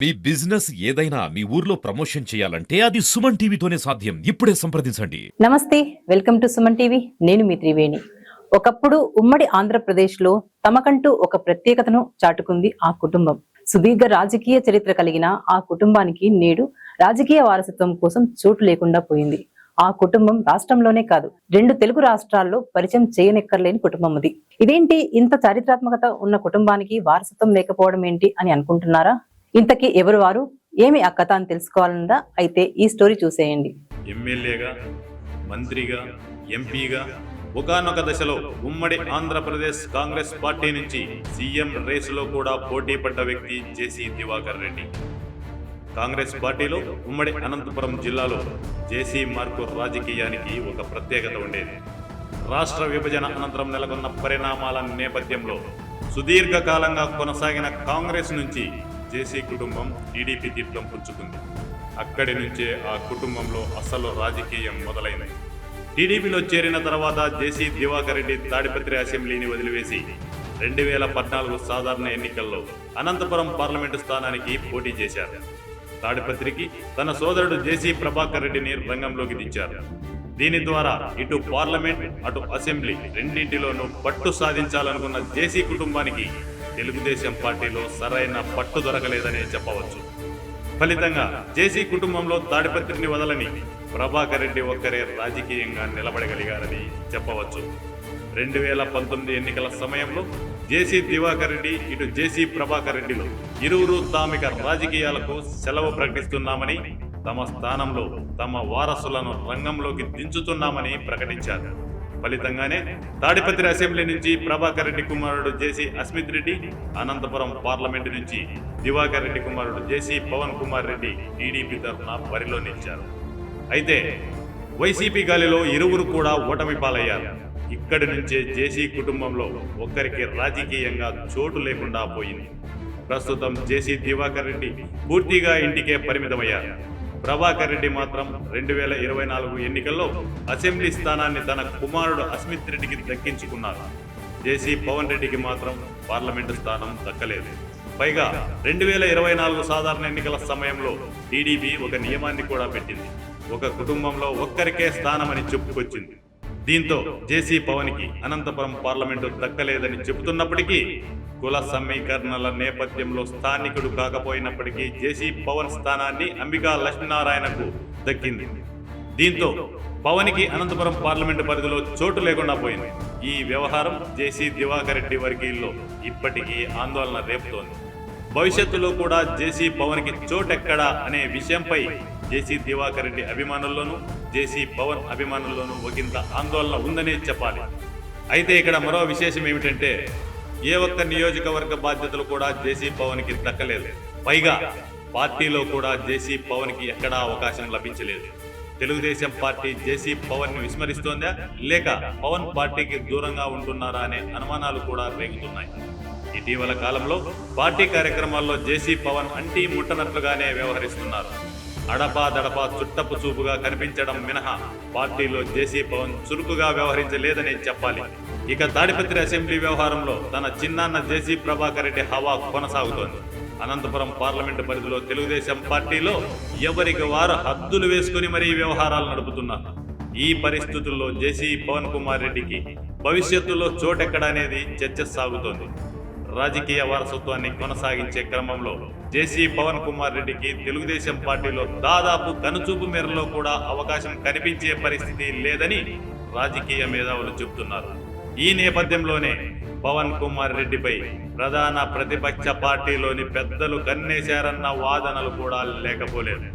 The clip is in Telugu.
మీ బిజినెస్ ఏదైనా మీ ఊర్లో ప్రమోషన్ చేయాలంటే అది సుమన్ టీవీతోనే సాధ్యం. ఇప్పుడే సంప్రదించండి. నమస్తే, వెల్కమ్ టు సుమన్ టీవీ. నేను మీ త్రివేణి. ఒకప్పుడు ఉమ్మడి ఆంధ్రప్రదేశ్లో తమకంటూ ఒక ప్రత్యేకతను చాటుకుంది ఆ కుటుంబం. సుదీర్ఘ రాజకీయ చరిత్ర కలిగిన ఆ కుటుంబానికి నేడు రాజకీయ వారసత్వం కోసం చోటు లేకుండా పోయింది. ఆ కుటుంబం రాష్ట్రంలోనే కాదు, 2 తెలుగు రాష్ట్రాల్లో పరిచయం చేయనెక్కర్లేని కుటుంబం అది. ఇదేంటి, ఇంత చారిత్రాత్మకత ఉన్న కుటుంబానికి వారసత్వం లేకపోవడం ఏంటి అని అనుకుంటున్నారా? ఇంతకీ ఎవరు వారు, ఏమి ఆ కథ అని తెలుసుకోవాలన్నదా? అయితే ఈ స్టోరీ చూసేయండి. ఎమ్మెల్యేగా, మంత్రిగా, ఎంపీగా ఒకానొక దశలో ఉమ్మడి ఆంధ్రప్రదేశ్ కాంగ్రెస్ పార్టీ నుంచి సీఎం రేసులో కూడా పోటీ పడ్డ వ్యక్తి జేసీ దివాకర్ రెడ్డి. కాంగ్రెస్ పార్టీలో ఉమ్మడి అనంతపురం జిల్లాలో జేసీ మార్కు రాజకీయానికి ఒక ప్రత్యేకత ఉండేది. రాష్ట్ర విభజన అనంతరం నెలకొన్న పరిణామాల నేపథ్యంలో సుదీర్ఘకాలంగా కొనసాగిన కాంగ్రెస్ నుంచి జేసీ కుటుంబం టీడీపీ తీర్థం పుచ్చుకుంది. అక్కడి నుంచే ఆ కుటుంబంలో అసలు రాజకీయం మొదలైంది. టీడీపీలో చేరిన తర్వాత జేసీ దివాకర్ రెడ్డి తాడిపత్రి అసెంబ్లీని వదిలివేసి 2014 సాధారణ ఎన్నికల్లో అనంతపురం పార్లమెంటు స్థానానికి పోటీ చేశారు. తాడిపత్రికి తన సోదరుడు జేసీ ప్రభాకర్ రెడ్డిని రంగంలోకి దించారు. దీని ద్వారా ఇటు పార్లమెంట్ అటు అసెంబ్లీ రెండింటిలోనూ పట్టు సాధించాలనుకున్న జేసీ కుటుంబానికి తెలుగుదేశం పార్టీలో సరైన పట్టు దొరకలేదనే చెప్పవచ్చు. ఫలితంగా జేసీ కుటుంబంలో తాడిపత్రిని వదలని ప్రభాకర్ రెడ్డి ఒక్కరే రాజకీయంగా నిలబడగలిగారని చెప్పవచ్చు. 2019 ఎన్నికల సమయంలో జేసీ దివాకర్ రెడ్డి ఇటు జేసీ ప్రభాకర్ రెడ్డిలు ఇరువురు తామిక రాజకీయాలకు సెలవు ప్రకటిస్తున్నామని, తమ స్థానంలో తమ వారసులను రంగంలోకి దించుతున్నామని ప్రకటించారు. ఫలితంగానే తాడిపత్రి అసెంబ్లీ నుంచి ప్రభాకర్ రెడ్డి కుమారుడు జేసీ అస్మిత్ రెడ్డి, అనంతపురం పార్లమెంటు నుంచి దివాకర్ రెడ్డి కుమారుడు జేసీ పవన్ కుమార్ రెడ్డి టీడీపీ తరఫున బరిలో నిలిచారు. అయితే వైసీపీ గాలిలో ఇరువురు కూడా ఓటమి పాలయ్యారు. ఇక్కడి నుంచే జేసీ కుటుంబంలో ఒక్కరికి రాజకీయంగా చోటు లేకుండా పోయింది. ప్రస్తుతం జేసీ దివాకర్ రెడ్డి పూర్తిగా ఇంటికే పరిమితమయ్యారు. ప్రభాకర్ రెడ్డి మాత్రం 2024 ఎన్నికల్లో అసెంబ్లీ స్థానాన్ని తన కుమారుడు అస్మిత్ రెడ్డికి దక్కించుకున్నారు. జేసీ పవన్ రెడ్డికి మాత్రం పార్లమెంటు స్థానం దక్కలేదు. పైగా 2024 సాధారణ ఎన్నికల సమయంలో టీడీపీ ఒక నియమాన్ని కూడా పెట్టింది. ఒక కుటుంబంలో ఒక్కరికే స్థానమని చెప్పుకొచ్చింది. దీంతో జేసీ పవన్కి అనంతపురం పార్లమెంటు దక్కలేదని చెబుతున్నప్పటికీ కుల సమీకరణల నేపథ్యంలో స్థానికుడు కాకపోయినప్పటికీ జేసీ పవన్ స్థానాన్ని అంబికా లక్ష్మీనారాయణకు దక్కింది. దీంతో పవన్కి అనంతపురం పార్లమెంటు పరిధిలో చోటు లేకుండా పోయింది. ఈ వ్యవహారం జేసీ దివాకర్ రెడ్డి వర్గీయుల్లో ఇప్పటికీ ఆందోళన రేపుతోంది. భవిష్యత్తులో కూడా జేసీ పవన్కి చోటెక్కడా అనే విషయంపై జేసీ దివాకర్ రెడ్డి అభిమానుల్లోనూ జేసీ పవన్ అభిమానుల్లోనూ ఒకంత ఆందోళన ఉందనే చెప్పాలి. అయితే ఇక్కడ మరో విశేషం ఏమిటంటే, ఏ ఒక్క నియోజకవర్గ బాధ్యతలు కూడా జేసీ పవన్కి దక్కలేదు. పైగా పార్టీలో కూడా జేసీ పవన్కి ఎక్కడా అవకాశం లభించలేదు. తెలుగుదేశం పార్టీ జేసీ పవన్ని విస్మరిస్తోందా, లేక పవన్ పార్టీకి దూరంగా ఉంటున్నారా అనే అనుమానాలు కూడా రేగుతున్నాయి. ఇటీవల కాలంలో పార్టీ కార్యక్రమాల్లో జేసీ పవన్ అంటీ ముట్టనట్లుగానే వ్యవహరిస్తున్నారు. అడపా చుట్టపు చూపుగా కనిపించడం మినహా పార్టీలో జేసీ పవన్ చురుకుగా వ్యవహరించలేదనే చెప్పాలి. ఇక తాడిపత్రి అసెంబ్లీ వ్యవహారంలో తన చిన్నాన్న జేసీ ప్రభాకర్ రెడ్డి హవా కొనసాగుతోంది. అనంతపురం పార్లమెంటు పరిధిలో తెలుగుదేశం పార్టీలో ఎవరికి వారు హద్దులు వేసుకుని మరీ వ్యవహారాలు నడుపుతున్నారు. ఈ పరిస్థితుల్లో జేసీ పవన్ కుమార్ రెడ్డికి భవిష్యత్తులో చోటెక్కడనేది చర్చ సాగుతోంది. రాజకీయ వారసత్వాన్ని కొనసాగించే క్రమంలో జేసీ పవన్ కుమార్ రెడ్డికి తెలుగుదేశం పార్టీలో దాదాపు కనుచూపు మేరలో కూడా అవకాశం కనిపించే పరిస్థితి లేదని రాజకీయ మేధావులు చెబుతున్నారు. ఈ నేపథ్యంలోనే పవన్ కుమార్ రెడ్డిపై ప్రధాన ప్రతిపక్ష పార్టీలోని పెద్దలు కన్నేశారన్న వాదనలు కూడా లేకపోలేదు.